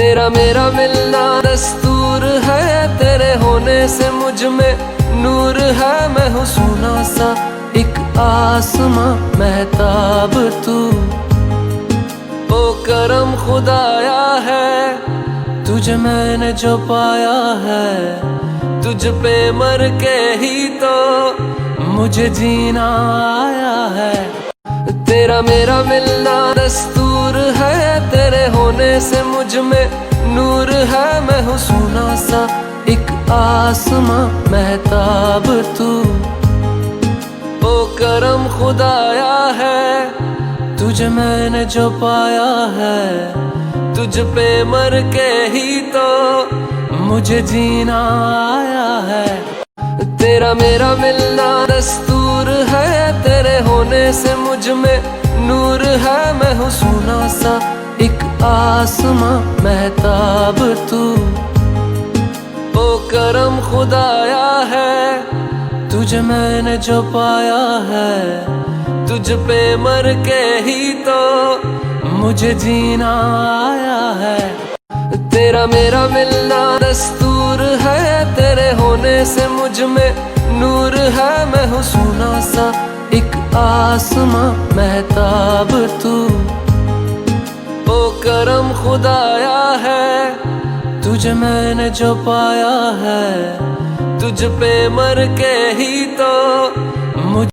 तेरा मेरा मिलना दस्तूर है, तेरे होने से मुझ में नूर है। मैं हूँ सोना सा एक आसमां महताब तू, ओ करम खुदाया है तुझे मैंने जो पाया है। तुझ पे मर के ही तो मुझे जीना आया है। तेरा मेरा मिलना दस्तूर है, तेरे होने से मुझ में नूर है। मैं हूँ सोना सा एक आसमां महताब तू, ओ करम खुदाया है तुझे मैंने जो पाया है। तुझ पे मर के ही तो मुझे जीना आया है। तेरा मेरा मिलना दस्तूर है, तेरे होने से मुझ में नूर है। मैं हूँ सोना सा एक आसमां महताब तू, ओ करम खुदाया है तुझे मैंने जो पाया है। तुझ पे मर के ही तो मुझे जीना आया है। तेरा मेरा मिलना दस्तूर है, तेरे होने से मुझ में नूर है। मैं हूँ सोना सा एक आसमां महताब तू, ओ करम खुदाया है तुझे मैंने जो पाया है। तुझ पे मर के ही तो